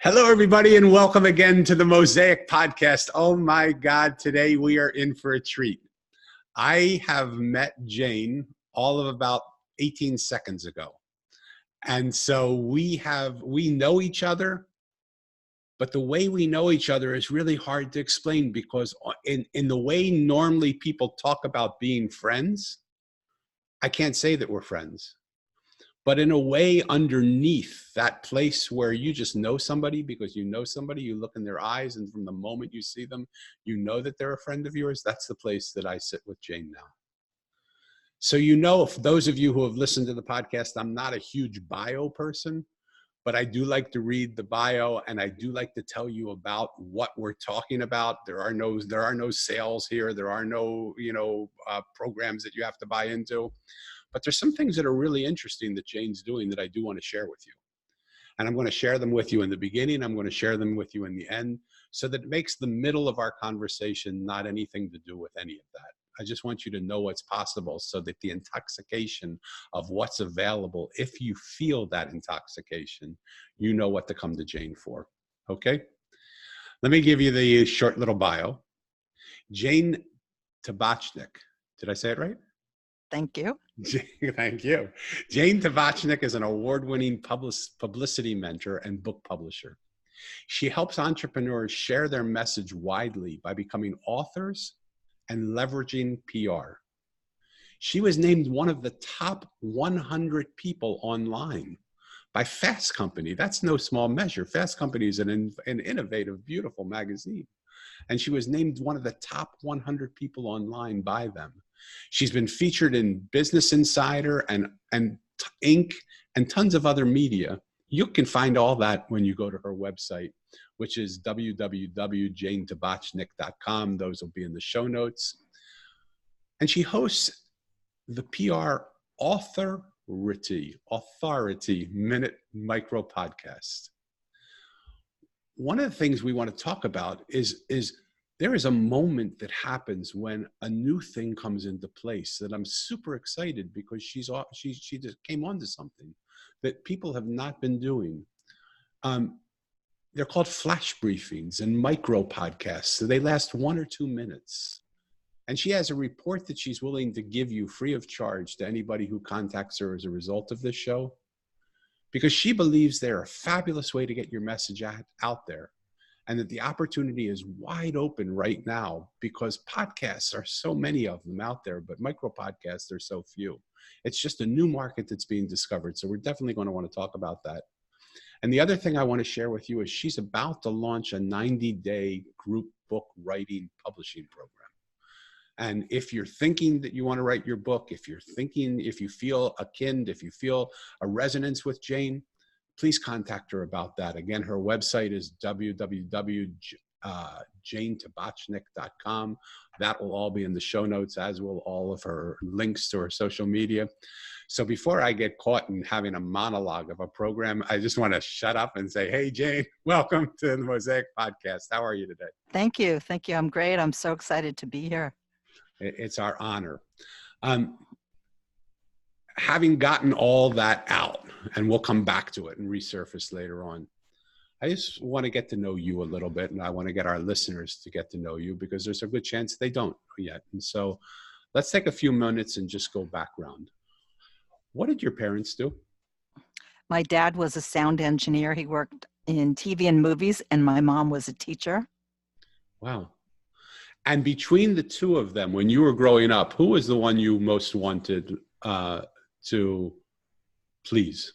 Hello, everybody, and welcome again to the Mosaic podcast. Oh my God, today we are in for a treat. I have met Jane all of about 18 seconds ago. And so we know each other, but the way we know each other is really hard to explain because in the way normally people talk about being friends, I can't say that we're friends. But in a way, underneath that place where you just know somebody because you know somebody, you look in their eyes, and from the moment you see them, you know that they're a friend of yours. That's the place that I sit with Jane now. So, if those of you who have listened to the podcast, I'm not a huge bio person, but I do like to read the bio, and I do like to tell you about what we're talking about. There are no sales here. There are no, programs that you have to buy into. But there's some things that are really interesting that Jane's doing that I do want to share with you. And I'm going to share them with you in the beginning. I'm going to share them with you in the end so that it makes the middle of our conversation not anything to do with any of that. I just want you to know what's possible so that the intoxication of what's available, if you feel that intoxication, you know what to come to Jane for. Okay? Let me give you the short little bio. Jane Tabachnick. Did I say it right? Thank you. Thank you. Jane Tabachnick is an award-winning publicity mentor and book publisher. She helps entrepreneurs share their message widely by becoming authors and leveraging PR. She was named one of the top 100 people online by Fast Company. That's no small measure. Fast Company is an innovative, beautiful magazine. And she was named one of the top 100 people online by them. She's been featured in BusinessInsider and Inc. and tons of other media. You can find all that when you go to her website, which is www.janetabachnick.com. Those will be in the show notes. And she hosts the PR Authority Minute Micro Podcast. One of the things we want to talk about is there is a moment that happens when a new thing comes into place that I'm super excited because she just came onto something that people have not been doing. They're called flash briefings and micro podcasts. So they last 1 or 2 minutes. And she has a report that she's willing to give you free of charge to anybody who contacts her as a result of this show, because she believes they're a fabulous way to get your message out there. And that the opportunity is wide open right now because podcasts are so many of them out there, but micro podcasts are so few. It's just a new market that's being discovered. So we're definitely going to want to talk about that. And the other thing I want to share with you is she's about to launch a 90-day group book writing publishing program. And if you're thinking that you want to write your book, if you feel if you feel a resonance with Jane, please contact her about that. Again, her website is www.janetabachnick.com. That will all be in the show notes, as will all of her links to her social media. So before I get caught in having a monologue of a program, I just want to shut up and say, hey, Jane, welcome to the Mosaic podcast. How are you today? Thank you. Thank you. I'm great. I'm so excited to be here. It's our honor. Having gotten all that out, and we'll come back to it and resurface later on, I just want to get to know you a little bit, and I want to get our listeners to get to know you because there's a good chance they don't yet. And so let's take a few minutes and just go background. What did your parents do? My dad was a sound engineer. He worked in TV and movies, and my mom was a teacher. Wow. And between the two of them, when you were growing up, who was the one you most wanted to please?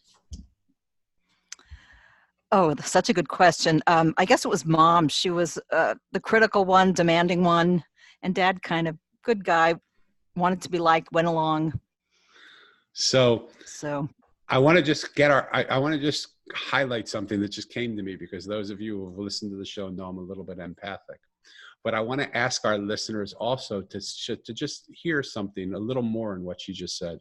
Oh, such a good question. I guess it was Mom. She was the critical one, demanding one, and Dad, kind of good guy, wanted to be liked, went along. So I want to just I want to just highlight something that just came to me, because those of you who have listened to the show know I'm a little bit empathic. But I want to ask our listeners also to just hear something a little more in what she just said.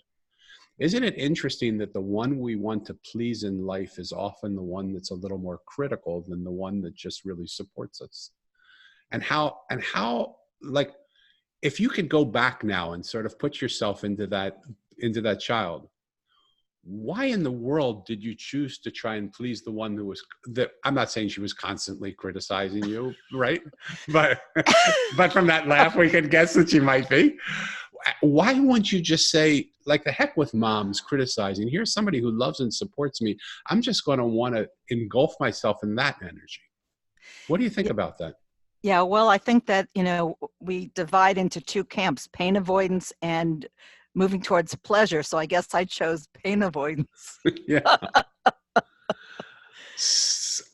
Isn't it interesting that the one we want to please in life is often the one that's a little more critical than the one that just really supports us? And how, like, if you could go back now and sort of put yourself into that child, why in the world did you choose to try and please the one who was that? I'm not saying she was constantly criticizing you, right? But but from that laugh, we could guess that she might be. Why wouldn't you just say, like, the heck with moms criticizing? Here's somebody who loves and supports me. I'm just going to want to engulf myself in that energy. What do you think about that? Yeah, well, I think that, we divide into two camps, pain avoidance and moving towards pleasure. So I guess I chose pain avoidance. Yeah.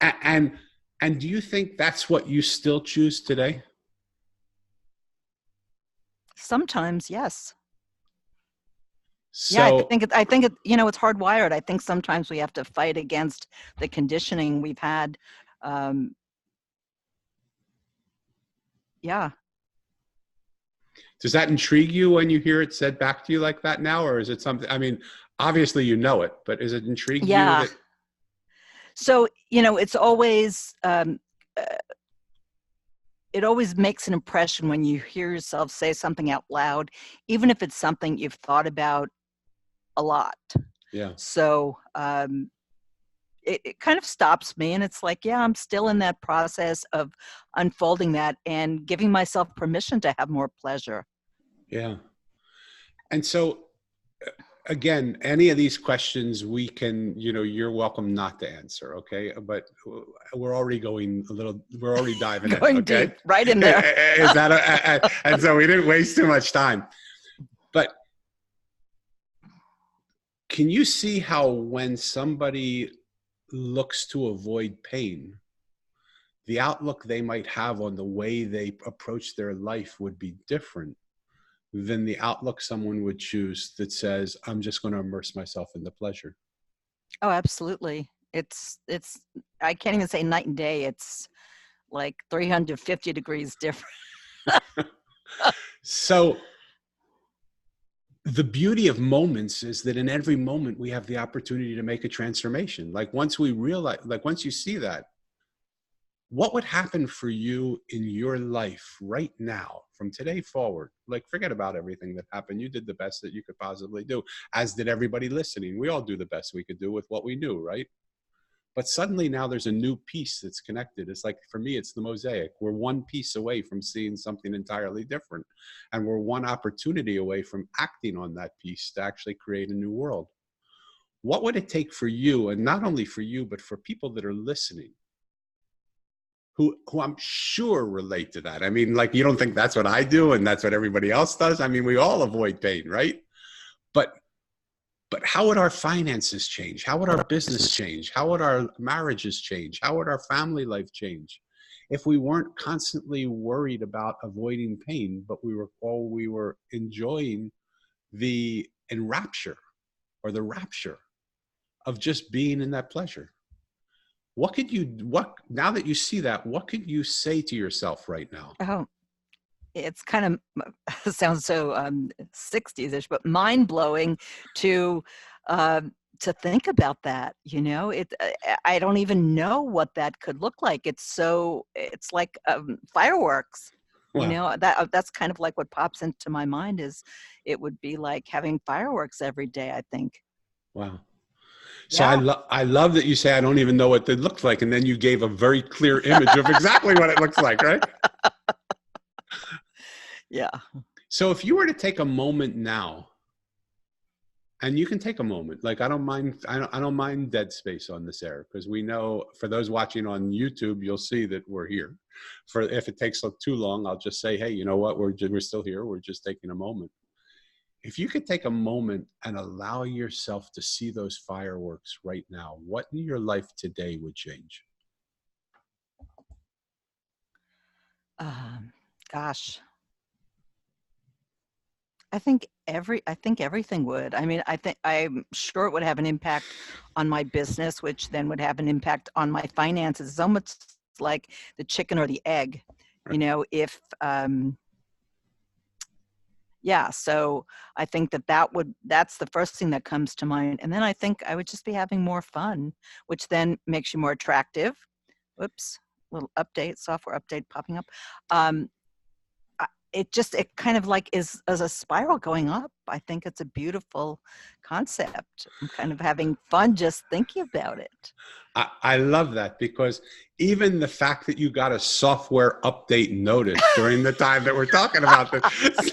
And do you think that's what you still choose today? Sometimes, yes. So, yeah, I think it, it's hardwired. I think sometimes we have to fight against the conditioning we've had. Yeah. Does that intrigue you when you hear it said back to you like that now? Or is it something, I mean, obviously you know it, but is it intrigue you that? So, it's always, it always makes an impression when you hear yourself say something out loud, even if it's something you've thought about a lot. Yeah. So it kind of stops me, and it's like, yeah, I'm still in that process of unfolding that and giving myself permission to have more pleasure. Yeah. And so, again, any of these questions we can, you're welcome not to answer. Okay. But we're already we're already diving Going in. Okay. Deep, right in there. Is that and so we didn't waste too much time. But can you see how when somebody looks to avoid pain, the outlook they might have on the way they approach their life would be different than the outlook someone would choose that says, I'm just going to immerse myself in the pleasure? Oh, absolutely. It's I can't even say night and day. It's like 350 degrees different. So the beauty of moments is that in every moment we have the opportunity to make a transformation. Like once we realize, like once you see that, what would happen for you in your life right now from today forward? Like, forget about everything that happened. You did the best that you could possibly do, as did everybody listening. We all do the best we could do with what we knew, right? But suddenly now there's a new piece that's connected. It's like, for me, it's the mosaic. We're one piece away from seeing something entirely different. And we're one opportunity away from acting on that piece to actually create a new world. What would it take for you, and not only for you, but for people that are listening, who I'm sure relate to that? I mean, like, you don't think that's what I do and that's what everybody else does? I mean, we all avoid pain, right? But how would our finances change? How would our business change? How would our marriages change? How would our family life change if we weren't constantly worried about avoiding pain, but we were enjoying the enrapture or the rapture of just being in that pleasure? Now that you see that, what could you say to yourself right now? Oh, it's kind of sounds so 60s-ish, but mind-blowing to think about that. I don't even know what that could look like. It's like fireworks. Wow. That's kind of like what pops into my mind is it would be like having fireworks every day, I think. Wow. So Yeah. I love that you say, I don't even know what it looks like. And then you gave a very clear image of exactly what it looks like, right? Yeah. So if you were to take a moment now, and you can take a moment, like I don't mind dead space on this air, because we know, for those watching on YouTube, you'll see that we're here. If it takes too long, I'll just say, hey, you know what? We're still here. We're just taking a moment. If you could take a moment and allow yourself to see those fireworks right now, what in your life today would change? Gosh. I think everything would. I mean, I'm sure it would have an impact on my business, which then would have an impact on my finances. It's almost like the chicken or the egg, if yeah. So I think that's the first thing that comes to mind. And then I think I would just be having more fun, which then makes you more attractive. Whoops, little update, software update popping up. it kind of like is as a spiral going up. I think it's a beautiful concept. I'm kind of having fun just thinking about it. I love that, because even the fact that you got a software update notice during the time that we're talking about this,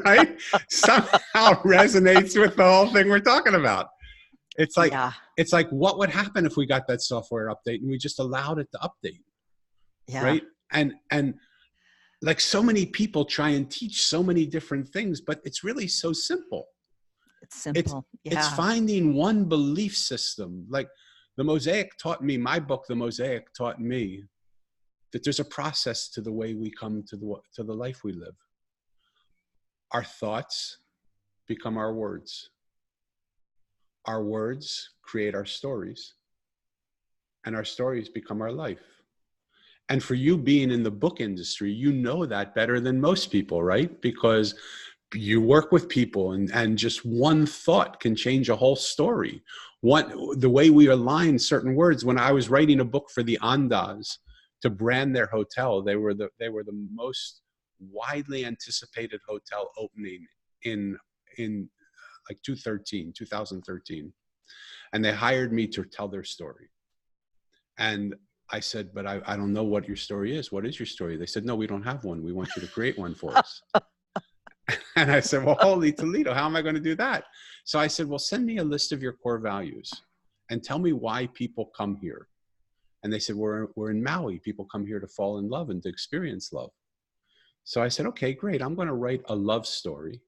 right, somehow resonates with the whole thing we're talking about. It's like, Yeah. it's like, what would happen if we got that software update and we just allowed it to update, Yeah. right? And like, so many people try and teach so many different things, but it's really so simple. It's simple. It's Yeah. finding one belief system. Like, the Mosaic taught me, my book, The Mosaic, taught me that there's a process to the way we come to the life we live. Our thoughts become our words. Our words create our stories, and our stories become our life. And for you being in the book industry, you know that better than most people, right? Because you work with people, and just one thought can change a whole story. The way we align certain words. When I was writing a book for the Andas to brand their hotel, they were the most widely anticipated hotel opening in like 2013. And they hired me to tell their story. And I said, but I don't know what your story is. What is your story? They said, no, we don't have one. We want you to create one for us. And I said, well, holy Toledo, how am I going to do that? So I said, well, send me a list of your core values and tell me why people come here. And they said, we're in Maui. People come here to fall in love and to experience love. So I said, okay, great. I'm going to write a love story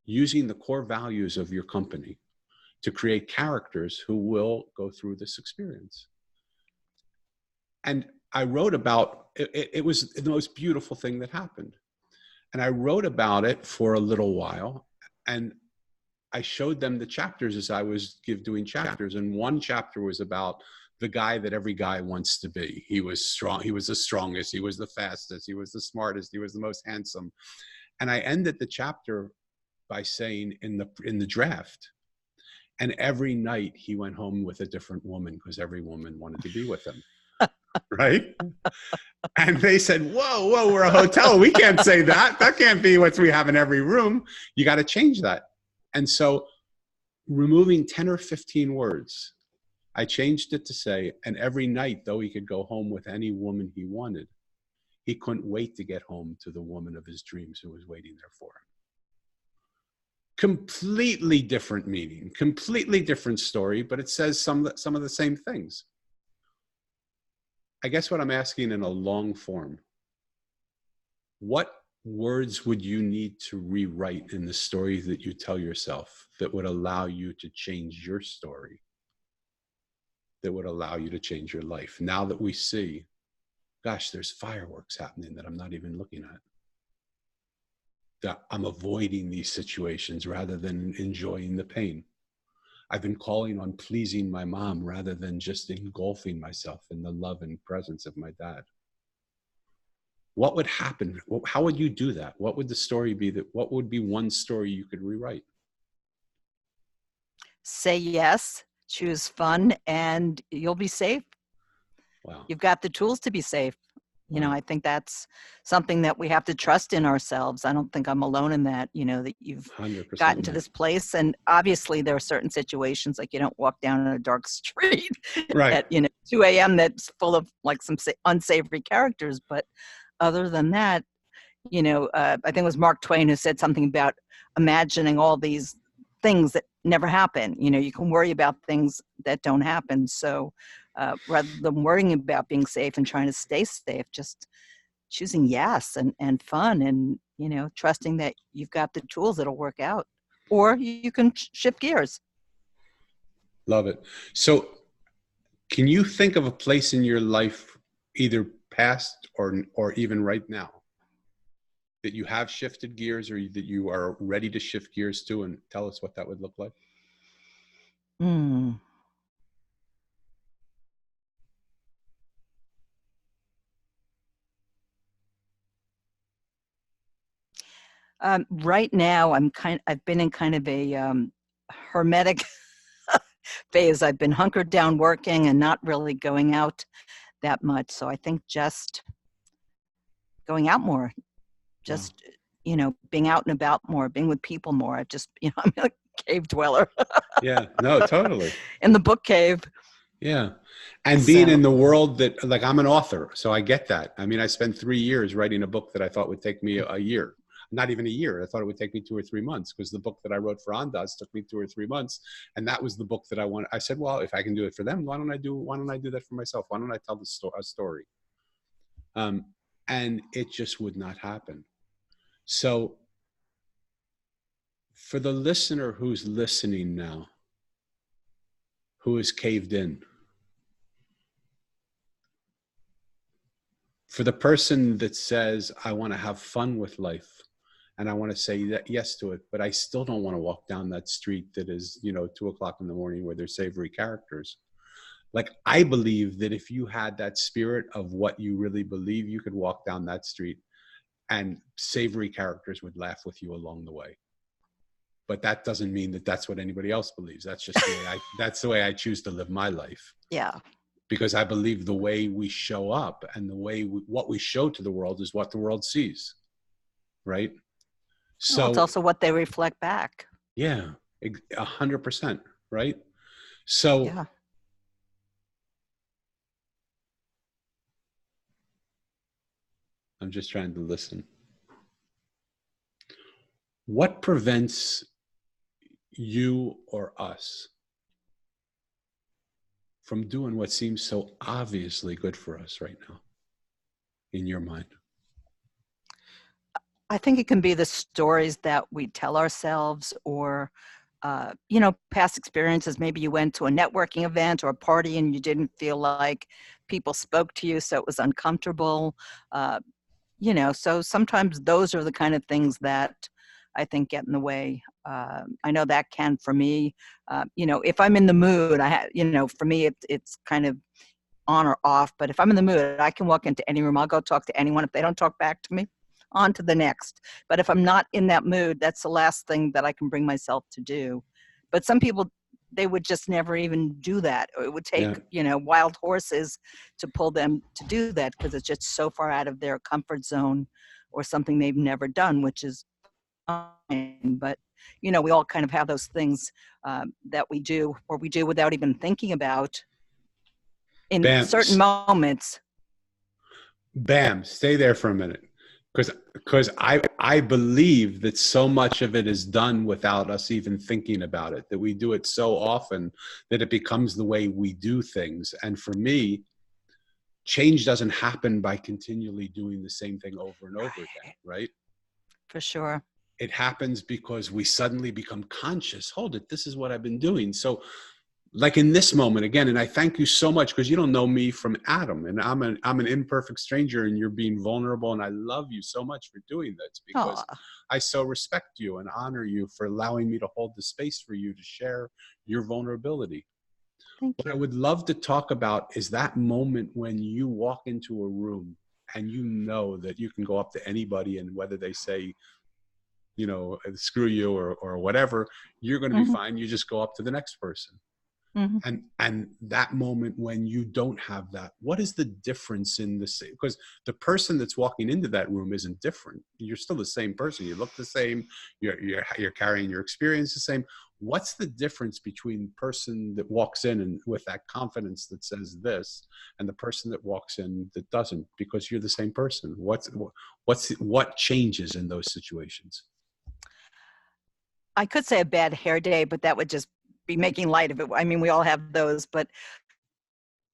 using the core values of your company to create characters who will go through this experience. And I wrote about it. It was the most beautiful thing that happened. And I wrote about it for a little while, and I showed them the chapters as I was doing chapters. And one chapter was about the guy that every guy wants to be. He was strong. He was the strongest. He was the fastest. He was the smartest. He was the most handsome. And I ended the chapter by saying in the draft, and every night he went home with a different woman because every woman wanted to be with him. Right? And they said, whoa, we're a hotel. We can't say that. That can't be what we have in every room. You got to change that. And so, removing 10 or 15 words, I changed it to say, and every night, though he could go home with any woman he wanted, he couldn't wait to get home to the woman of his dreams who was waiting there for him. Completely different meaning, completely different story, but it says some of the same things. I guess what I'm asking in a long form, what words would you need to rewrite in the story that you tell yourself that would allow you to change your story, that would allow you to change your life? Now that we see, gosh, there's fireworks happening that I'm not even looking at. That I'm avoiding these situations rather than enjoying the pain. I've been calling on pleasing my mom rather than just engulfing myself in the love and presence of my dad. What would happen? How would you do that? What would the story be? What would be one story you could rewrite? Say yes, choose fun, and you'll be safe. Wow. You've got the tools to be safe. You know, Wow. I think that's something that we have to trust in ourselves. I don't think I'm alone in that, that you've 100%. gotten to this place. And obviously there are certain situations, like you don't walk down a dark street Right. at, 2 a.m. that's full of like some unsavory characters. But other than that, I think it was Mark Twain who said something about imagining all these things that never happen. You can worry about things that don't happen. So rather than worrying about being safe and trying to stay safe, just choosing yes and fun and, trusting that you've got the tools that'll work out. Or you can shift gears. Love it. So can you think of a place in your life, either past or even right now, that you have shifted gears or that you are ready to shift gears to, and tell us what that would look like? Right now, I've been in kind of a hermetic phase. I've been hunkered down working and not really going out that much. So I think just going out more, Wow. just, being out and about more, being with people more. I just, I'm a cave dweller Yeah. No, totally. in the book cave. Yeah. And being So, in the world that, like, I'm an author, so I get that. I mean, I spent 3 years writing a book that I thought would take me a year. Not even a year. I thought it would take me 2 or 3 months, because the book that I wrote for Ondas took me 2 or 3 months. And that was the book that I wanted. I said, well, if I can do it for them, why don't I do that for myself? Why don't I tell a story? And it just would not happen. So for the listener who's listening now, who is caved in, for the person that says, I want to have fun with life and I want to say yes to it, but I still don't want to walk down that street that is, 2:00 in the morning where there's savory characters. Like, I believe that if you had that spirit of what you really believe, you could walk down that street and savory characters would laugh with you along the way. But that doesn't mean that that's what anybody else believes. That's just that's the way I choose to live my life. yeah. Because I believe the way we show up and the way what we show to the world is what the world sees. Right. Well, it's So, also what they reflect back. yeah, 100%. Right. So, Yeah. I'm just trying to listen. What prevents you or us from doing what seems so obviously good for us right now, in your mind? I think it can be the stories that we tell ourselves, or, past experiences. Maybe you went to a networking event or a party and you didn't feel like people spoke to you, so it was uncomfortable. So sometimes those are the kind of things that I think get in the way. I know that can for me. If I'm in the mood, for me, it's kind of on or off. But if I'm in the mood, I can walk into any room. I'll go talk to anyone. If they don't talk back to me, on to the next. But if I'm not in that mood, that's the last thing that I can bring myself to do. But some people, they would just never even do that. Or it would take, Yeah. wild horses to pull them to do that, because it's just so far out of their comfort zone or something they've never done, which is fine. But, we all kind of have those things that we do, or we do without even thinking about in Bam. certain moments. Bam. Stay there for a minute. Because I believe that so much of it is done without us even thinking about it, that we do it so often that it becomes the way we do things. And for me, change doesn't happen by continually doing the same thing over and over again, right? For sure. It happens because we suddenly become conscious. Hold it, this is what I've been doing. So, like in this moment again, and I thank you so much, because you don't know me from Adam, and I'm an imperfect stranger, and you're being vulnerable, and I love you so much for doing this, because I so respect you and honor you for allowing me to hold the space for you to share your vulnerability. Thank What you. I would love to talk about is that moment when you walk into a room and you know that you can go up to anybody, and whether they say, screw you or whatever, you're going to be fine. You just go up to the next person. Mm-hmm. And that moment when you don't have that, what is the difference in the same? Because the person that's walking into that room isn't different. You're still the same person. You look the same. You're carrying your experience the same. What's the difference between the person that walks in and with that confidence that says this, and the person that walks in that doesn't? Because you're the same person. What changes in those situations? I could say a bad hair day, but that would just be making light of it. I mean, we all have those, but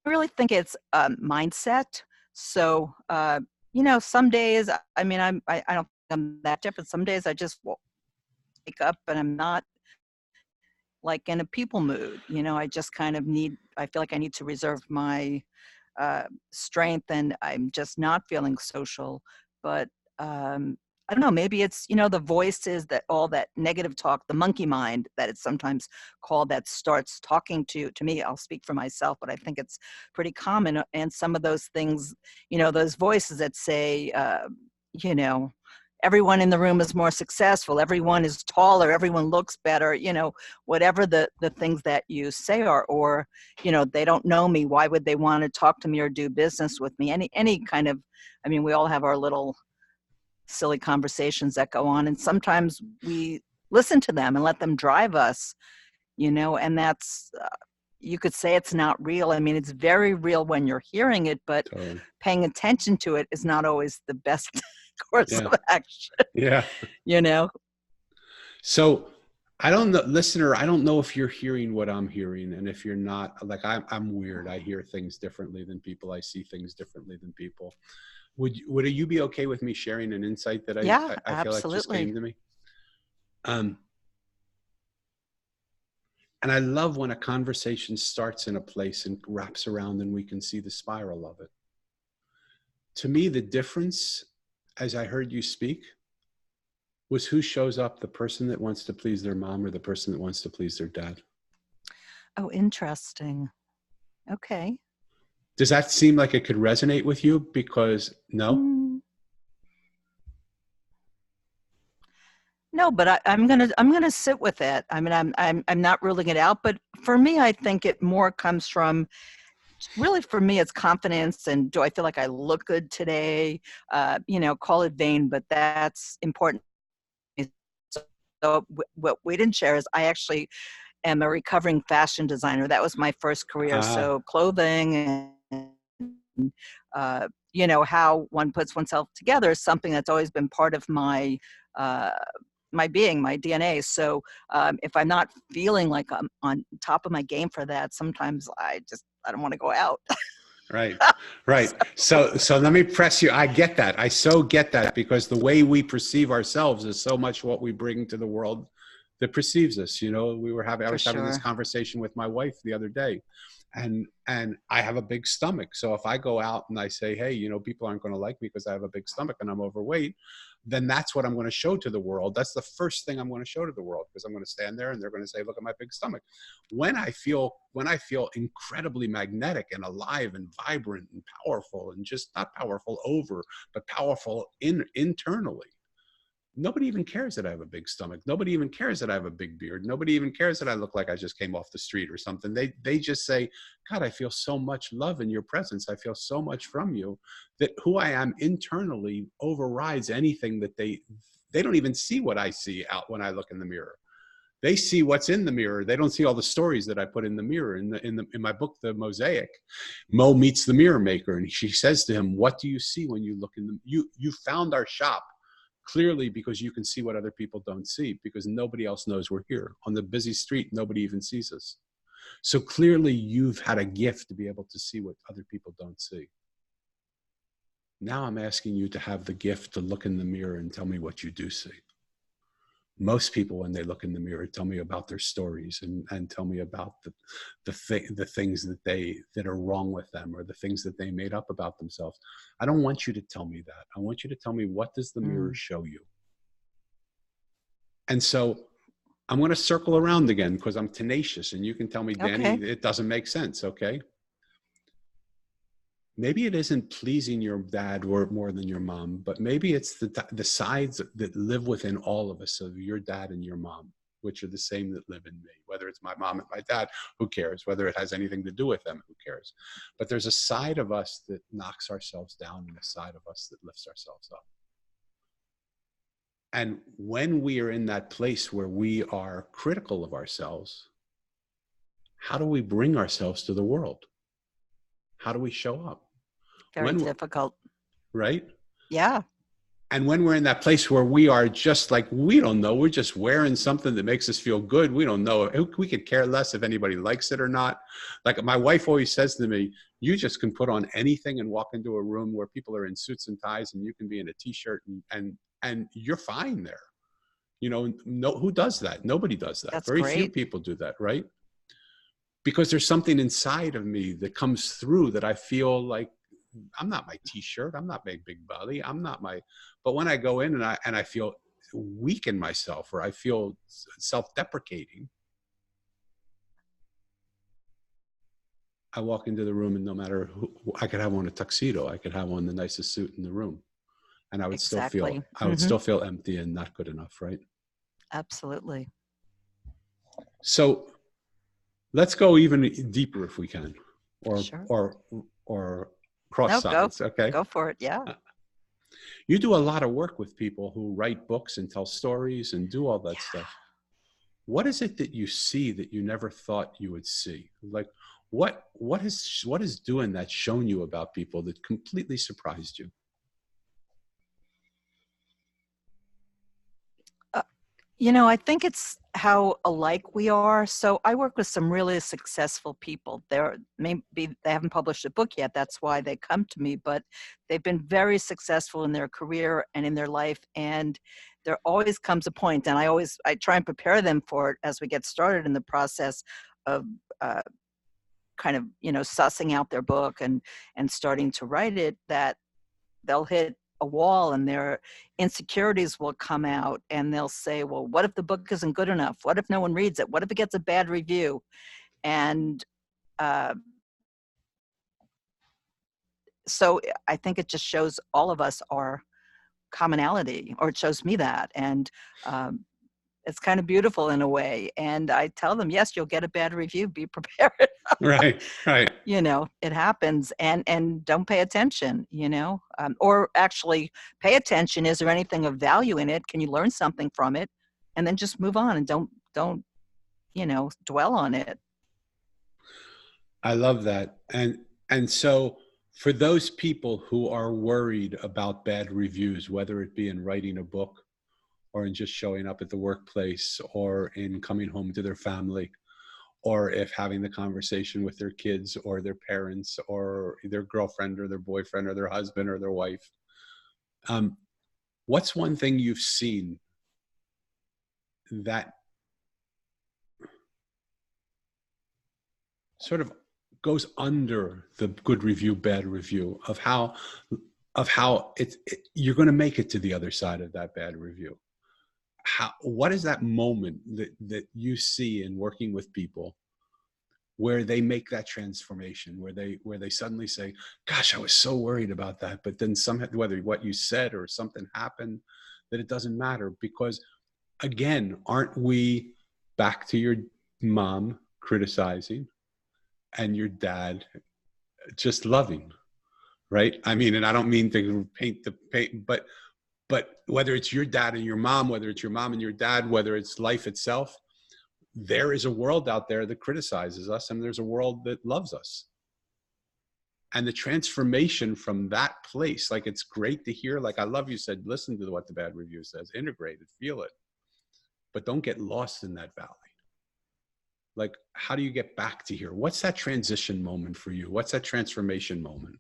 I really think it's mindset. So, some days, I mean, I don't think I'm that different. Some days I just wake up and I'm not like in a people mood. I just kind of I feel like I need to reserve my strength, and I'm just not feeling social. But I don't know, maybe it's, the voices, that all that negative talk, the monkey mind that it's sometimes called, that starts talking to me. I'll speak for myself, but I think it's pretty common. And some of those things, those voices that say, you know, everyone in the room is more successful, everyone is taller, everyone looks better, whatever the things that you say are, or, they don't know me, why would they want to talk to me or do business with me? Any kind of, I mean, we all have our little silly conversations that go on. And sometimes we listen to them and let them drive us, and that's, you could say it's not real. I mean, it's very real when you're hearing it, but Totally. paying attention to it is not always the best course Yeah. of action. Yeah. So I don't know, listener, I don't know if you're hearing what I'm hearing. And if you're not, like, I'm weird. I hear things differently than people. I see things differently than people. Would you be okay with me sharing an insight that Yeah, I feel like just came absolutely. to me? And I love when a conversation starts in a place and wraps around and we can see the spiral of it. To me, the difference, as I heard you speak, was who shows up, the person that wants to please their mom or the person that wants to please their dad. Oh, interesting. Okay. Does that seem like it could resonate with you? Because no? No, but I'm gonna sit with it. I mean, I'm not ruling it out, but for me, I think it more comes from, really, for me, it's confidence and do I feel like I look good today? Call it vain, but that's important. So what we didn't share is I actually am a recovering fashion designer. That was my first career. So clothing and how one puts oneself together is something that's always been part of my my being, my DNA. So if I'm not feeling like I'm on top of my game for that, sometimes I don't want to go out. Right. So let me press you. I get that. I so get that, because the way we perceive ourselves is so much what we bring to the world that perceives us. I was having this conversation with my wife the other day, and I have a big stomach. So if I go out and I say, hey, people aren't going to like me because I have a big stomach and I'm overweight, then that's what I'm going to show to the world. That's the first thing I'm going to show to the world, because I'm going to stand there and they're going to say, look at my big stomach. When I feel incredibly magnetic and alive and vibrant and powerful, and just not powerful over, but powerful internally, nobody even cares that I have a big stomach. Nobody even cares that I have a big beard. Nobody even cares that I look like I just came off the street or something. They just say, God, I feel so much love in your presence. I feel so much from you, that who I am internally overrides anything that they don't even see what I see out when I look in the mirror. They see what's in the mirror. They don't see all the stories that I put in the mirror. In my book, The Mosaic, Mo meets the mirror maker, and she says to him, what do you see when you look in the, you found our shop clearly because you can see what other people don't see, because nobody else knows we're here. On the busy street, nobody even sees us. So clearly you've had a gift to be able to see what other people don't see. Now I'm asking you to have the gift to look in the mirror and tell me what you do see. Most people, when they look in the mirror, tell me about their stories and tell me about the things that are wrong with them, or the things that they made up about themselves. I don't want you to tell me that. I want you to tell me, what does the mirror show you? And so I'm going to circle around again, because I'm tenacious, and you can tell me, Danny, it doesn't make sense. Okay. Maybe it isn't pleasing your dad more than your mom, but maybe it's the sides that live within all of us, of your dad and your mom, which are the same that live in me. Whether it's my mom and my dad, who cares? Whether it has anything to do with them, who cares? But there's a side of us that knocks ourselves down, and a side of us that lifts ourselves up. And when we are in that place where we are critical of ourselves, how do we bring ourselves to the world? How do we show up? Very difficult. Right? Yeah. And when we're in that place where we are just like, we don't know, we're just wearing something that makes us feel good. We don't know. We could care less if anybody likes it or not. Like my wife always says to me, you just can put on anything and walk into a room where people are in suits and ties, and you can be in a t-shirt and you're fine there. Who does that? Nobody does that. That's Very great. few people do that, right? Because there's something inside of me that comes through that I feel like, I'm not my t-shirt. I'm not my big belly. But when I go in and I feel weak in myself, or I feel self-deprecating, I walk into the room, and no matter who, I could have on a tuxedo, I could have on the nicest suit in the room, and I would still feel empty and not good enough, right? Absolutely. So let's go even deeper if we can, or sure. or cross sides. Okay. Go for it. Yeah. You do a lot of work with people who write books and tell stories and do all that Yeah. stuff. What is it that you see that you never thought you would see? Like, what is doing that shown you about people that completely surprised you? I think it's how alike we are. So I work with some really successful people. Maybe they haven't published a book yet. That's why they come to me, but they've been very successful in their career and in their life. And there always comes a point, and I try and prepare them for it as we get started in the process of uh, kind of, sussing out their book and starting to write it, that they'll hit a wall and their insecurities will come out and they'll say, well, what if the book isn't good enough? What if no one reads it? What if it gets a bad review? And uh, so I think it just shows all of us our commonality, or it shows me that. And um, it's kind of beautiful in a way. And I tell them, yes, you'll get a bad review. Be prepared. Right, right. It happens, and don't pay attention, or actually pay attention. Is there anything of value in it? Can you learn something from it? And then just move on and don't dwell on it. I love that. And so for those people who are worried about bad reviews, whether it be in writing a book or in just showing up at the workplace or in coming home to their family, or if having the conversation with their kids or their parents or their girlfriend or their boyfriend or their husband or their wife, what's one thing you've seen that sort of goes under the good review, bad review of how you're going to make it to the other side of that bad review? What is that moment that you see in working with people where they make that transformation, where they suddenly say, gosh, I was so worried about that, but then whether what you said or something happened, that it doesn't matter? Because again, aren't we back to your mom criticizing and your dad just loving, right? I mean, and I don't mean to paint, but whether it's your dad and your mom, whether it's your mom and your dad, whether it's life itself, there is a world out there that criticizes us, and there's a world that loves us. And the transformation from that place, like, it's great to hear, like, I love you said, listen to what the bad review says, integrate it, feel it, but don't get lost in that valley. Like, how do you get back to here? What's that transition moment for you? What's that transformation moment?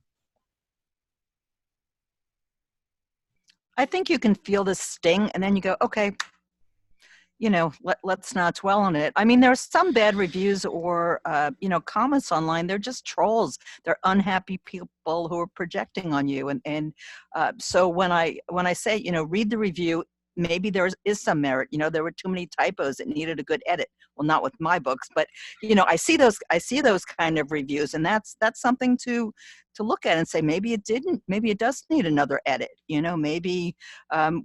I think you can feel the sting, and then you go, okay, let's not dwell on it. I mean, there are some bad reviews or, comments online. They're just trolls. They're unhappy people who are projecting on you. So when I say, read the review, maybe there is some merit. There were too many typos. It needed a good edit. Well, not with my books, but, I see those kind of reviews, and that's something to look at and say, maybe it does need another edit. Maybe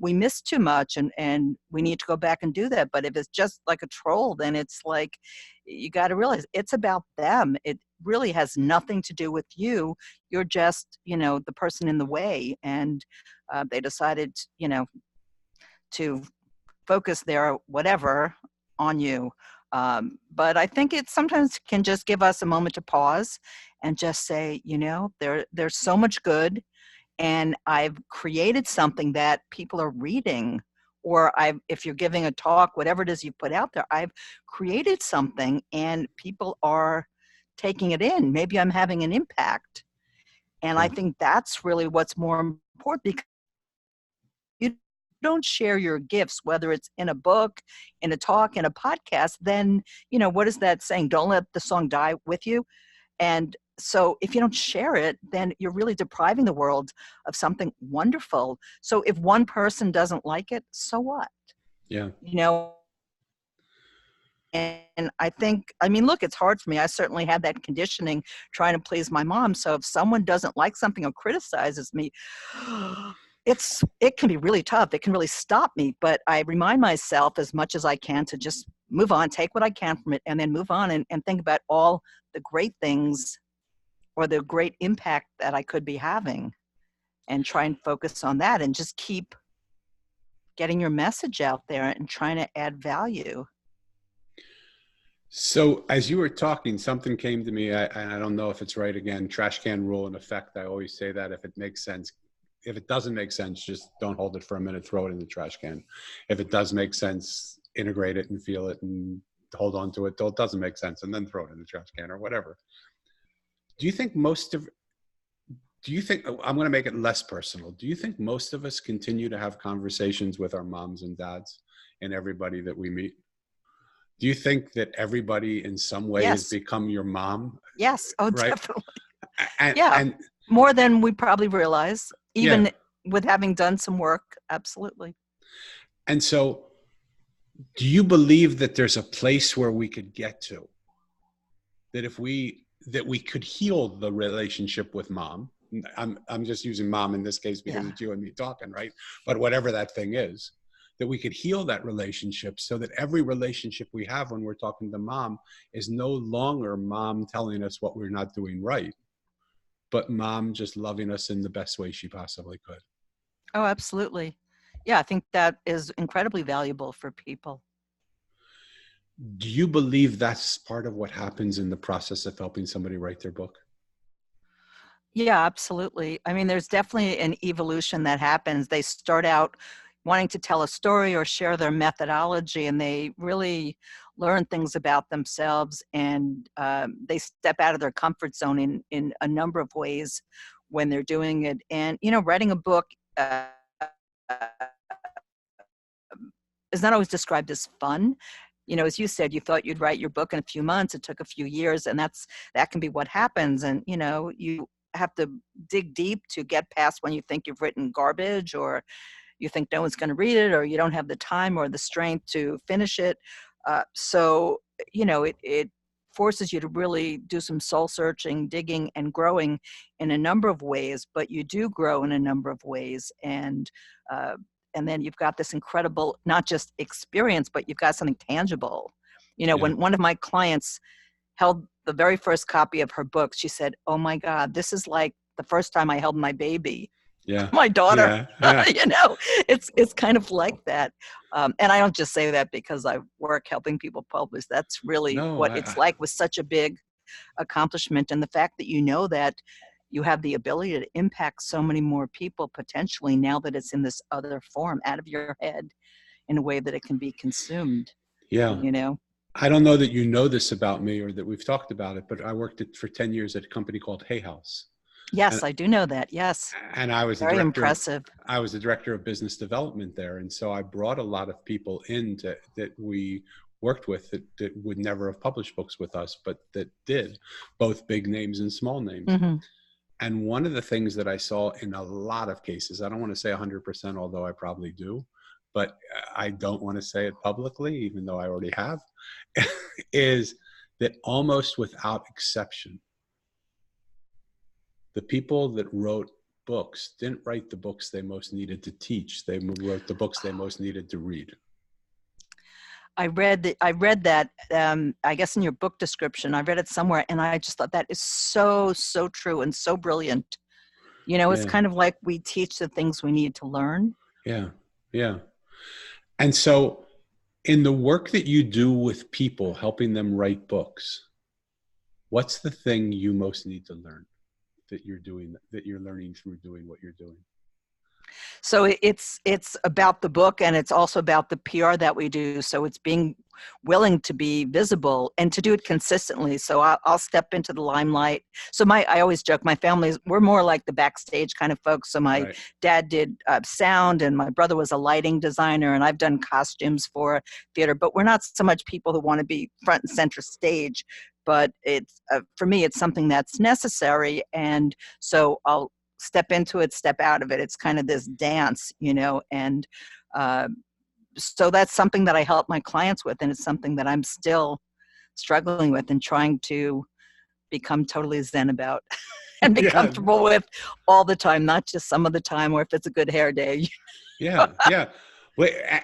we missed too much and we need to go back and do that. But if it's just like a troll, then it's like, you got to realize it's about them. It really has nothing to do with you. You're just, the person in the way. And they decided, to focus their whatever on you. But I think it sometimes can just give us a moment to pause and just say, there's so much good, and I've created something that people are reading, or if you're giving a talk, whatever it is you put out there, I've created something and people are taking it in. Maybe I'm having an impact. And I think that's really what's more important, because you don't share your gifts, whether it's in a book, in a talk, in a podcast, then, what is that saying? Don't let the song die with you. And so if you don't share it, then you're really depriving the world of something wonderful. So if one person doesn't like it, so what? Yeah. And I think, look, it's hard for me. I certainly had that conditioning trying to please my mom. So if someone doesn't like something or criticizes me, it can be really tough. It can really stop me. But I remind myself as much as I can to just move on, take what I can from it, and then move on and think about all the great things or the great impact that I could be having. and try and focus on that and just keep getting your message out there and trying to add value. So as you were talking, something came to me. I don't know if it's right. Again, trash can rule in effect. I always say that if it makes sense. If it doesn't make sense, just don't hold it for a minute, throw it in the trash can. If it does make sense, integrate it and feel it and hold on to it till it doesn't make sense and then throw it in the trash can or whatever. Do you think I'm going to make it less personal. Do you think most of us continue to have conversations with our moms and dads and everybody that we meet? Do you think that everybody in some way has become your mom? Yes. Oh, right? Definitely. And more than we probably realize, even with having done some work. Absolutely. And so do you believe that there's a place where we could get to, that we could heal the relationship with mom? I'm just using mom in this case because it's you and me talking, right? But whatever that thing is, that we could heal that relationship so that every relationship we have when we're talking to mom is no longer mom telling us what we're not doing right, but mom just loving us in the best way she possibly could. Oh, absolutely. Yeah, I think that is incredibly valuable for people. Do you believe that's part of what happens in the process of helping somebody write their book? Yeah, absolutely. I mean, there's definitely an evolution that happens. They start out wanting to tell a story or share their methodology, and they really learn things about themselves, and they step out of their comfort zone in a number of ways when they're doing it. And, writing a book is not always described as fun. As you said, you thought you'd write your book in a few months. It took a few years, and that can be what happens. And, you have to dig deep to get past when you think you've written garbage, or you think no one's going to read it, or you don't have the time or the strength to finish it. So, it forces you to really do some soul searching, digging, and growing in a number of ways, but you do grow in a number of ways. And then you've got this incredible, not just experience, but you've got something tangible. When one of my clients held the very first copy of her book, she said, "Oh my God, this is like the first time I held my baby." Yeah. My daughter. Yeah. It's kind of like that. And I don't just say that because I work helping people publish. That's really what it's like with such a big accomplishment. And the fact that that you have the ability to impact so many more people potentially now that it's in this other form out of your head in a way that it can be consumed. Yeah. I don't know that you know this about me or that we've talked about it, but I worked for 10 years at a company called Hay House. Yes, I do know that. Yes. And I was very impressive. I was the director of business development there. And so I brought a lot of people in that we worked with that would never have published books with us, but that did, both big names and small names. Mm-hmm. And one of the things that I saw in a lot of cases, I don't want to say 100%, although I probably do, but I don't want to say it publicly, even though I already have, is that almost without exception, the people that wrote books didn't write the books they most needed to teach. They wrote the books they most needed to read. I read that, I guess in your book description, I read it somewhere, and I just thought that is so, so true and so brilliant. It's kind of like we teach the things we need to learn. Yeah. Yeah. And so in the work that you do with people, helping them write books, what's the thing you most need to learn that you're learning through doing what you're doing? So it's about the book, and it's also about the PR that we do. So it's being willing to be visible and to do it consistently. So I'll step into the limelight. So I always joke, my family, we're more like the backstage kind of folks. So my dad did sound, and my brother was a lighting designer, and I've done costumes for theater, but we're not so much people who want to be front and center stage. But it's for me, it's something that's necessary. And so I'll step into it, step out of it. It's kind of this dance, and so that's something that I help my clients with, and it's something that I'm still struggling with and trying to become totally zen about and be comfortable with all the time, not just some of the time, or if it's a good hair day. Yeah.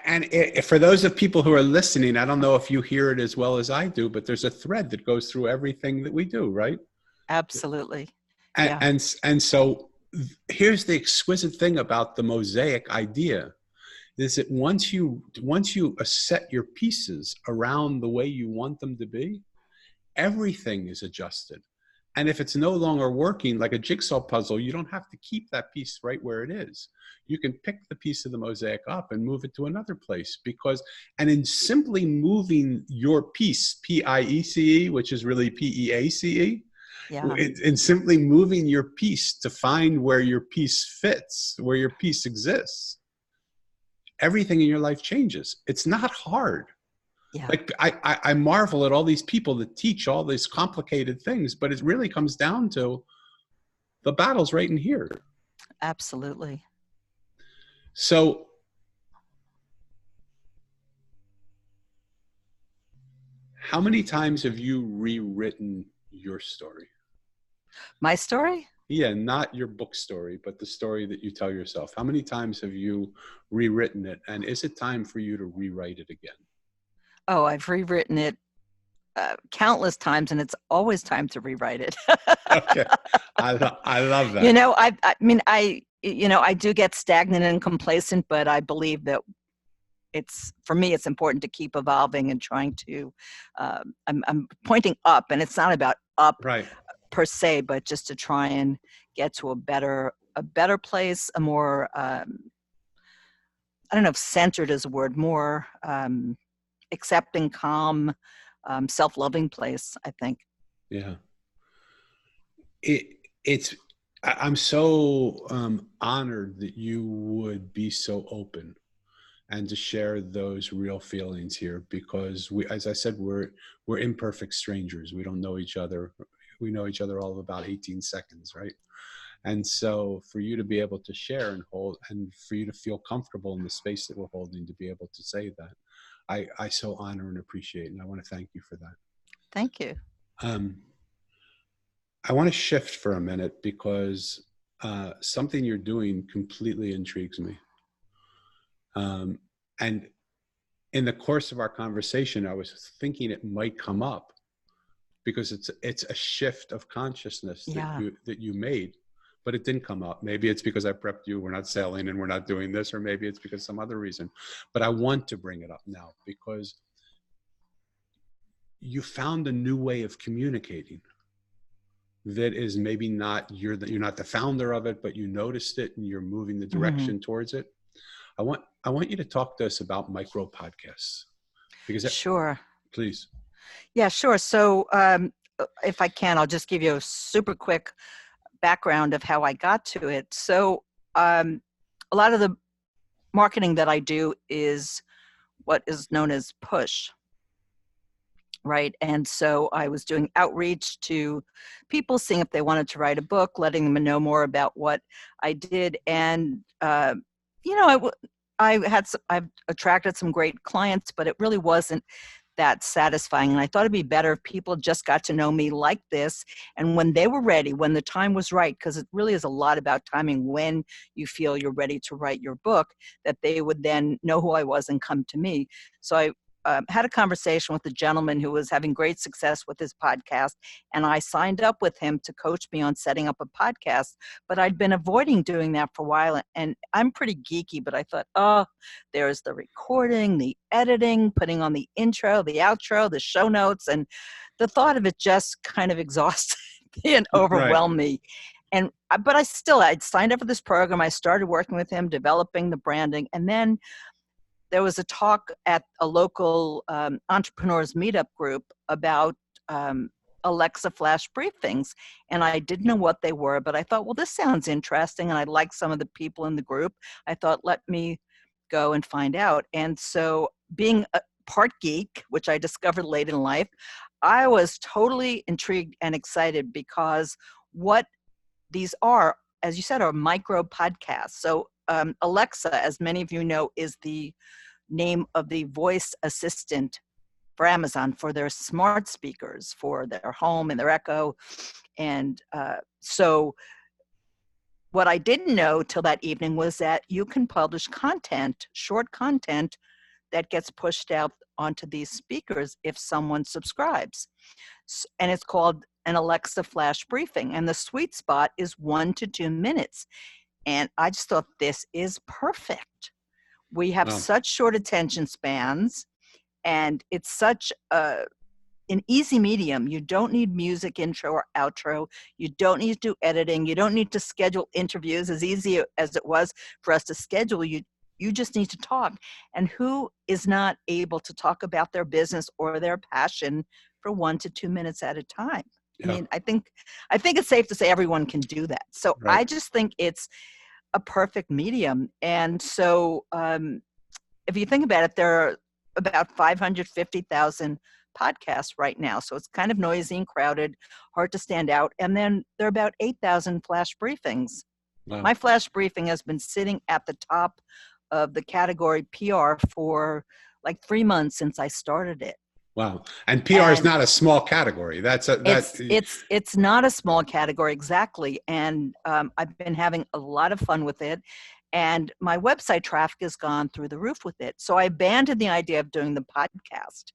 And for those of people who are listening, I don't know if you hear it as well as I do, but there's a thread that goes through everything that we do, right? Absolutely. And so here's the exquisite thing about the mosaic idea is that once you set your pieces around the way you want them to be, everything is adjusted. And if it's no longer working, like a jigsaw puzzle, you don't have to keep that piece right where it is. You can pick the piece of the mosaic up and move it to another place, and in simply moving your piece, P-I-E-C-E, which is really P-E-A-C-E, Yeah. in simply moving your piece to find where your piece fits, where your piece exists, everything in your life changes. It's not hard. Yeah. Like I marvel at all these people that teach all these complicated things, but it really comes down to the battle's right in here. Absolutely. So how many times have you rewritten your story? My story? Yeah, not your book story, but the story that you tell yourself. How many times have you rewritten it? And is it time for you to rewrite it again? Oh, I've rewritten it countless times, and it's always time to rewrite it. Okay, I love that. You know, I do get stagnant and complacent, but I believe that for me, it's important to keep evolving and trying to. I'm pointing up, and it's not about up Right. per se, but just to try and get to a better place, a more I don't know if centered is a word, more accepting, calm, self-loving place, I think. Yeah. I'm so honored that you would be so open and to share those real feelings here, because as I said, we're imperfect strangers. We don't know each other. We know each other all of about 18 seconds, right? And so for you to be able to share and hold, and for you to feel comfortable in the space that we're holding, to be able to say that, I so honor and appreciate, and I want to thank you for that. Thank you. I want to shift for a minute because something you're doing completely intrigues me. And in the course of our conversation, I was thinking it might come up because it's a shift of consciousness that you made, but it didn't come up. Maybe it's because I prepped you, we're not selling and we're not doing this, or maybe it's because some other reason. But I want to bring it up now because you found a new way of communicating that is maybe not, you're not the founder of it, but you noticed it and you're moving the direction towards it. I want you to talk to us about micro podcasts. Sure. Please. Yeah, sure. So if I can, I'll just give you a super quick background of how I got to it. So a lot of the marketing that I do is what is known as push. Right. And so I was doing outreach to people, seeing if they wanted to write a book, letting them know more about what I did. And, I've attracted some great clients, but it really wasn't that satisfying. And I thought it'd be better if people just got to know me like this. And when they were ready, when the time was right, because it really is a lot about timing, when you feel you're ready to write your book, that they would then know who I was and come to me. So I had a conversation with a gentleman who was having great success with his podcast, and I signed up with him to coach me on setting up a podcast. But I'd been avoiding doing that for a while, and I'm pretty geeky, but I thought, there's the recording, the editing, putting on the intro, the outro, the show notes, and the thought of it just kind of exhausted me and overwhelmed me. But I'd signed up for this program. I started working with him, developing the branding, and then there was a talk at a local entrepreneurs meetup group about Alexa flash briefings. And I didn't know what they were, but I thought, well, this sounds interesting. And I liked some of the people in the group. I thought, let me go and find out. And so being a part geek, which I discovered late in life, I was totally intrigued and excited because what these are, as you said, are micro podcasts. So Alexa, as many of you know, is the name of the voice assistant for Amazon for their smart speakers, for their home and their Echo. And so what I didn't know till that evening was that you can publish content, short content, that gets pushed out onto these speakers if someone subscribes. And it's called an Alexa flash briefing, and the sweet spot is 1 to 2 minutes. And I just thought, this is perfect. We have Wow. such short attention spans, and it's such an easy medium. You don't need music intro or outro. You don't need to do editing. You don't need to schedule interviews, as easy as it was for us to schedule. You just need to talk. And who is not able to talk about their business or their passion for 1 to 2 minutes at a time? I Yeah. mean, I think it's safe to say everyone can do that. So Right. I just think it's a perfect medium. And so if you think about it, there are about 550,000 podcasts right now. So it's kind of noisy and crowded, hard to stand out. And then there are about 8,000 flash briefings. Wow. My flash briefing has been sitting at the top of the category PR for like 3 months since I started it. Wow. And PR is not a small category. It's not a small category, exactly. And I've been having a lot of fun with it. And my website traffic has gone through the roof with it. So I abandoned the idea of doing the podcast.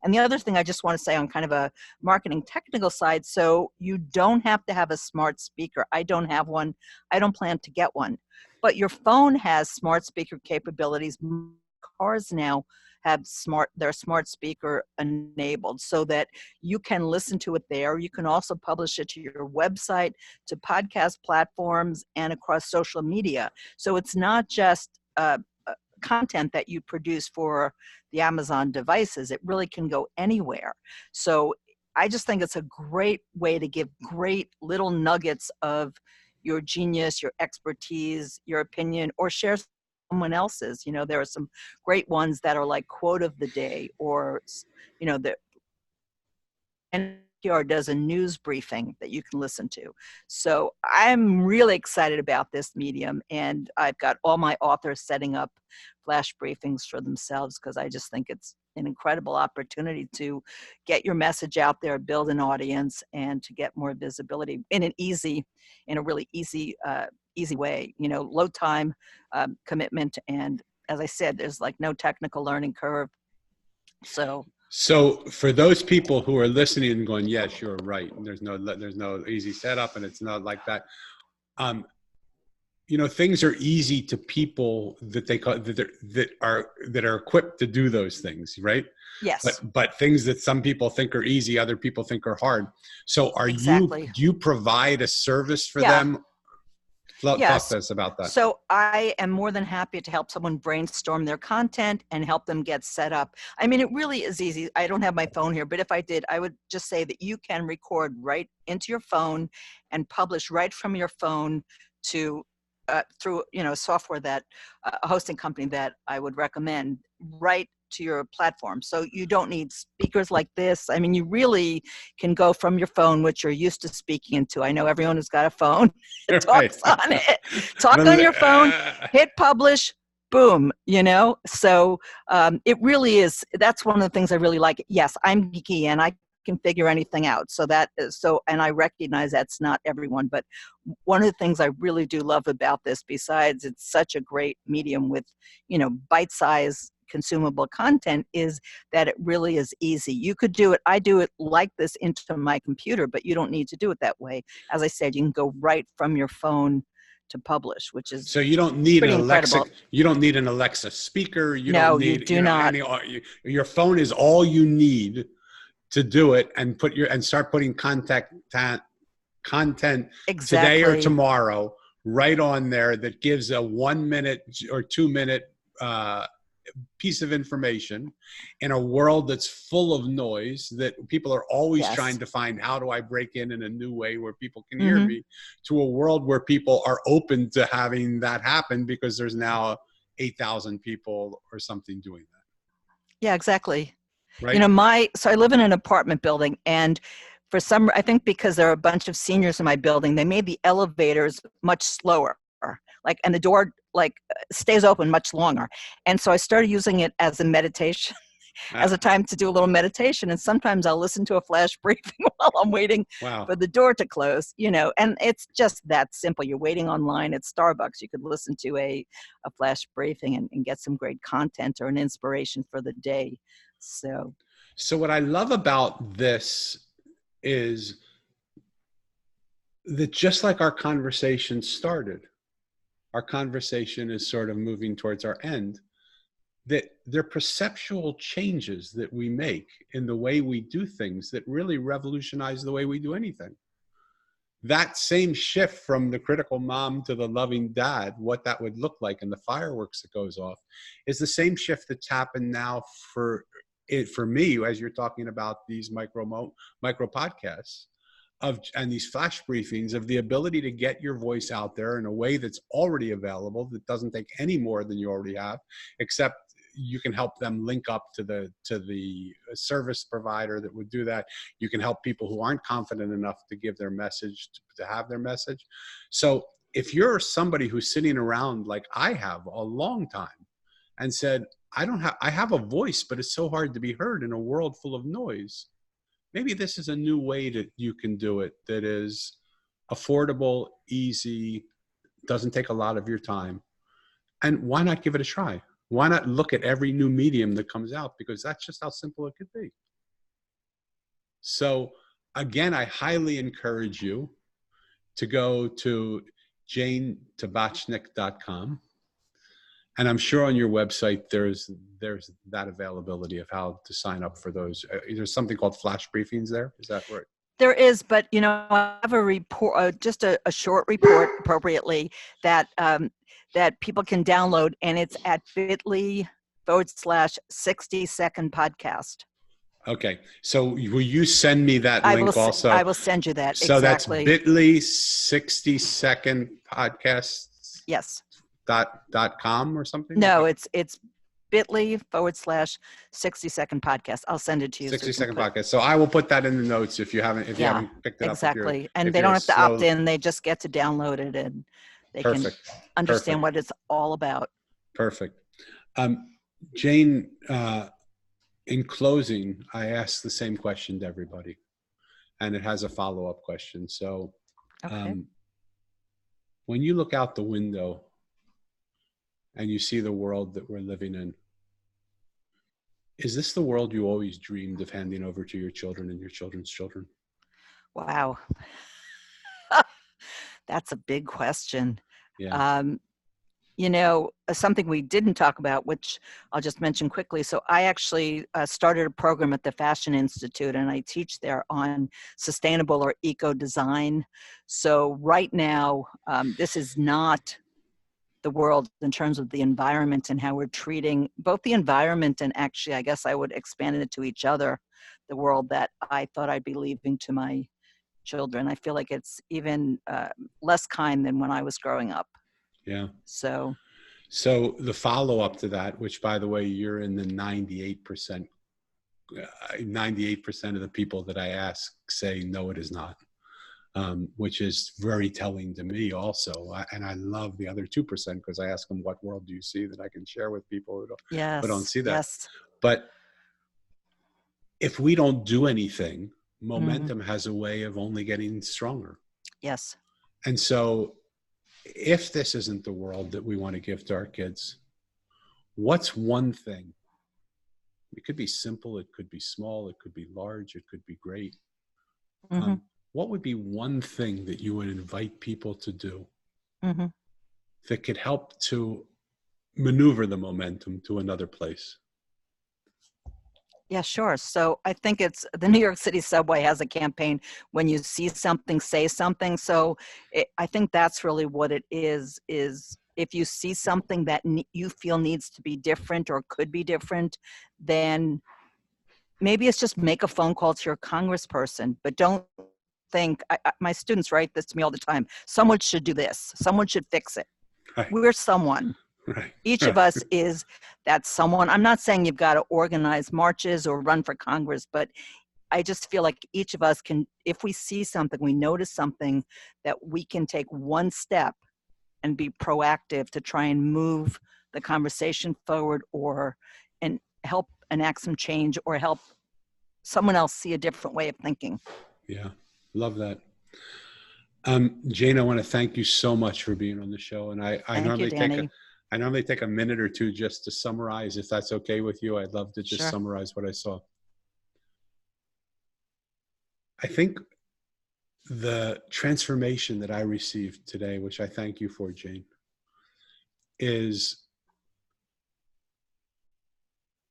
And the other thing I just want to say on kind of a marketing technical side, so you don't have to have a smart speaker. I don't have one. I don't plan to get one. But your phone has smart speaker capabilities. Cars now have their smart speaker enabled so that you can listen to it there. You can also publish it to your website, to podcast platforms, and across social media. So it's not just content that you produce for the Amazon devices. It really can go anywhere. So I just think it's a great way to give great little nuggets of your genius, your expertise, your opinion, or share someone else's. You know, there are some great ones that are like quote of the day, or, you know, the NPR does a news briefing that you can listen to. So I'm really excited about this medium, and I've got all my authors setting up flash briefings for themselves because I just think it's an incredible opportunity to get your message out there, build an audience, and to get more visibility in a really easy way. You know, low time commitment, and as I said, there's like no technical learning curve. So for those people who are listening and going, yes, you're right, and there's no easy setup, and it's not like that. You know, things are easy to people that are equipped to do those things, right? Yes. But things that some people think are easy, other people think are hard. So Exactly. do you provide a service for Yeah. them? Talk to us about that. So I am more than happy to help someone brainstorm their content and help them get set up. I mean, it really is easy. I don't have my phone here, but if I did, I would just say that you can record right into your phone and publish right from your phone to through, you know, software that a hosting company that I would recommend, right to your platform. So you don't need speakers like this. I mean, you really can go from your phone, which you're used to speaking into. I know everyone who's got a phone talks on it. Talk on your phone, hit publish, boom, you know? So it really is, that's one of the things I really like. Yes, I'm geeky and I can figure anything out. So and I recognize that's not everyone, but one of the things I really do love about this, besides it's such a great medium with, you know, bite-sized consumable content, is that it really is easy. You could do it. I do it like this into my computer, but you don't need to do it that way. As I said, you can go right from your phone to publish, which is so you don't need an Alexa. Incredible. You don't need an Alexa speaker. You No, don't need. you do not. Your phone is all you need to do it, and start putting content Exactly. today or tomorrow right on there that gives a 1 minute or 2 minute piece of information in a world that's full of noise, that people are always trying to find, how do I break in a new way where people can hear me, to a world where people are open to having that happen because there's now 8,000 people or something doing that. Yeah, exactly. Right. You know, so I live in an apartment building, and I think because there are a bunch of seniors in my building, they made the elevators much slower, and the door stays open much longer. And so I started using it as a meditation, as a time to do a little meditation. And sometimes I'll listen to a flash briefing while I'm waiting for the door to close, you know, and it's just that simple. You're waiting online at Starbucks. You could listen to a flash briefing and get some great content or an inspiration for the day. So what I love about this is that just like our conversation started, our conversation is sort of moving towards our end, that they're perceptual changes that we make in the way we do things that really revolutionize the way we do anything. That same shift from the critical mom to the loving dad, what that would look like, and the fireworks that goes off, is the same shift that's happened now for me, as you're talking about these micro podcasts and these flash briefings, of the ability to get your voice out there in a way that's already available, that doesn't take any more than you already have, except you can help them link up to the service provider that would do that. You can help people who aren't confident enough to give their message, to have their message. So if you're somebody who's sitting around like I have a long time and said, I have a voice, but it's so hard to be heard in a world full of noise, maybe this is a new way that you can do it that is affordable, easy, doesn't take a lot of your time. And why not give it a try? Why not look at every new medium that comes out? Because that's just how simple it could be. So again, I highly encourage you to go to janetabachnick.com. And I'm sure on your website, there's that availability of how to sign up for those. There's something called flash briefings there. Is that right? There is, but I have a report, just a short report, appropriately, that that people can download, and it's at bit.ly/60-second podcast. Okay, so will you send me that link also? I will send you that. So exactly. That's bit.ly 60-second podcast. Yes. .com or something? No, it's bit.ly/60-second podcast. I'll send it to you. 60-second podcast. So I will put that in the notes if you haven't picked it up. Exactly. And they don't have to opt in. They just get to download it, and they can understand what it's all about. Perfect. Jane, in closing, I ask the same question to everybody, and it has a follow-up question. So when you look out the window and you see the world that we're living in, is this the world you always dreamed of handing over to your children and your children's children? Wow. That's a big question. Yeah. Something we didn't talk about, which I'll just mention quickly. So I actually started a program at the Fashion Institute, and I teach there on sustainable or eco design. So right now, this is not the world in terms of the environment and how we're treating both the environment and, actually, I guess I would expand it to each other, the world that I thought I'd be leaving to my children. I feel like it's even less kind than when I was growing up. Yeah. So the follow-up to that, which, by the way, you're in the 98%, 98% of the people that I ask say, no, it is not. Which is very telling to me also. And I love the other 2% because I ask them, what world do you see that I can share with people who don't see that? Yes. But if we don't do anything, momentum has a way of only getting stronger. Yes. And so if this isn't the world that we want to give to our kids, what's one thing? It could be simple, it could be small, it could be large, it could be great. What would be one thing that you would invite people to do that could help to maneuver the momentum to another place? Yeah, sure. So I think it's the New York City subway has a campaign, when you see something, say something. So I think that's really what it is if you see something that you feel needs to be different or could be different, then maybe it's just make a phone call to your congressperson, but don't think, my students write this to me all the time, someone should do this, someone should fix it. Right. We're someone. Right. Each of us is that someone. I'm not saying you've got to organize marches or run for Congress, but I just feel like each of us can, if we see something, we notice something, that we can take one step and be proactive to try and move the conversation forward, and help enact some change, or help someone else see a different way of thinking. Yeah. Love that. Jane, I want to thank you so much for being on the show. And I normally take a minute or two just to summarize, if that's okay with you. I'd love to just summarize what I saw. I think The transformation that I received today, which I thank you for, Jane, is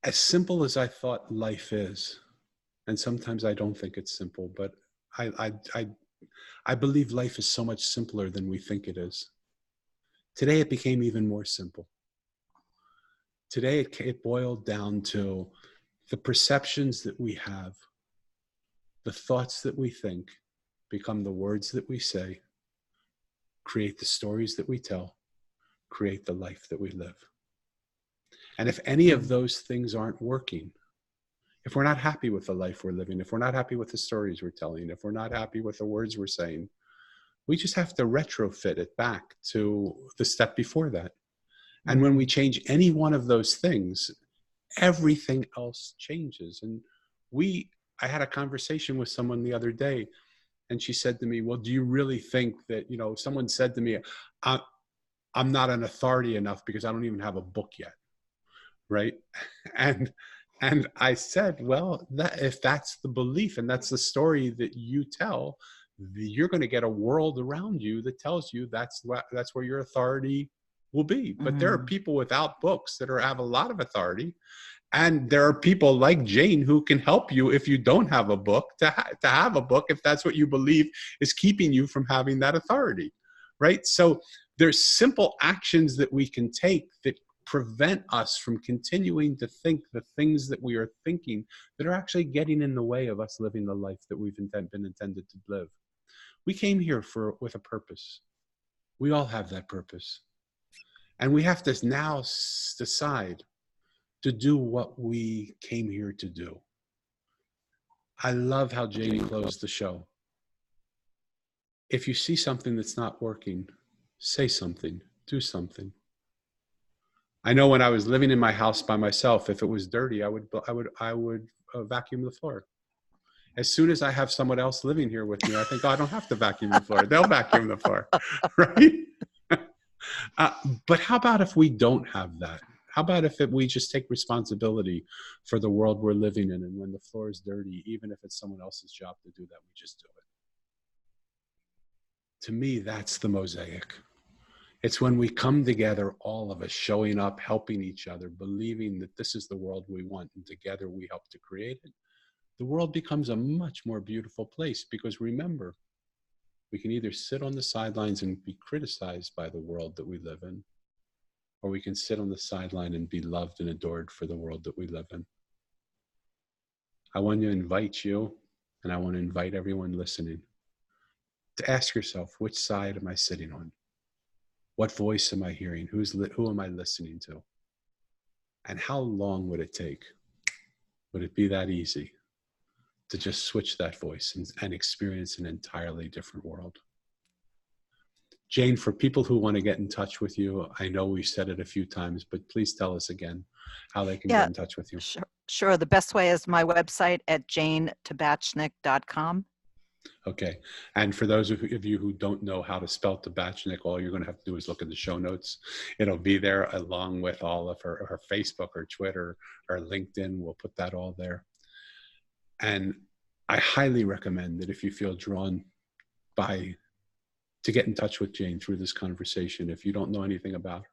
as simple as I thought life is. And sometimes I don't think it's simple, but I believe life is so much simpler than we think it is. Today, it became even more simple. Today, it boiled down to the perceptions that we have, the thoughts that we think become the words that we say, create the stories that we tell, create the life that we live. And if any of those things aren't working, if we're not happy with the life we're living, if we're not happy with the stories we're telling, if we're not happy with the words we're saying, we just have to retrofit it back to the step before that. And when we change any one of those things, everything else changes. And I had a conversation with someone the other day, and she said to me, well, do you really think that, someone said to me, I'm not an authority enough because I don't even have a book yet. Right. And I said, well, if that's the belief and that's the story that you tell, you're going to get a world around you that tells you that's where your authority will be. But there are people without books that have a lot of authority. And there are people like Jane who can help you if you don't have a book to have a book, if that's what you believe is keeping you from having that authority. Right. So there's simple actions that we can take that prevent us from continuing to think the things that we are thinking that are actually getting in the way of us living the life that we've been intended to live. We came here with a purpose. We all have that purpose. And we have to now decide to do what we came here to do. I love how Jane closed the show. If you see something that's not working, say something, do something. I know when I was living in my house by myself, if it was dirty, I would vacuum the floor. As soon as I have someone else living here with me, I think, I don't have to vacuum the floor. They'll vacuum the floor, right? But how about if we don't have that? How about if we just take responsibility for the world we're living in, and when the floor is dirty, even if it's someone else's job to do that, we just do it. To me, that's the mosaic. It's when we come together, all of us showing up, helping each other, believing that this is the world we want, and together we help to create it. The world becomes a much more beautiful place, because remember, we can either sit on the sidelines and be criticized by the world that we live in, or we can sit on the sideline and be loved and adored for the world that we live in. I want to invite you, and I want to invite everyone listening, to ask yourself, which side am I sitting on? What voice am I hearing? Who am I listening to? And how long would it take? Would it be that easy to just switch that voice and experience an entirely different world? Jane, for people who want to get in touch with you, I know we've said it a few times, but please tell us again how they can get in touch with you. Sure. The best way is my website at janetabachnick.com. Okay. And for those of you who don't know how to spell Tabachnick, all you're going to have to do is look at the show notes. It'll be there along with all of her Facebook, her Twitter, her LinkedIn. We'll put that all there. And I highly recommend that if you feel drawn to get in touch with Jane through this conversation, if you don't know anything about her,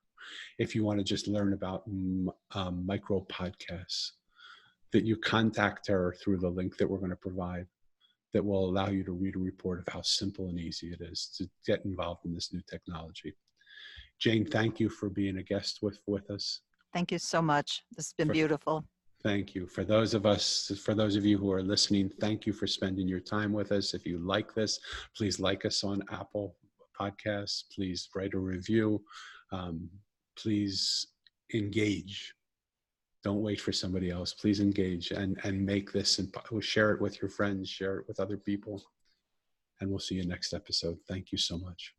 if you want to just learn about micro podcasts, that you contact her through the link that we're going to provide, that will allow you to read a report of how simple and easy it is to get involved in this new technology. Jane, thank you for being a guest with us. Thank you so much. This has been beautiful. Thank you. For those of you who are listening, thank you for spending your time with us. If you like this, please like us on Apple Podcasts. Please write a review. Please engage. Don't wait for somebody else. Please engage and make this, and share it with your friends, share it with other people. And we'll see you next episode. Thank you so much.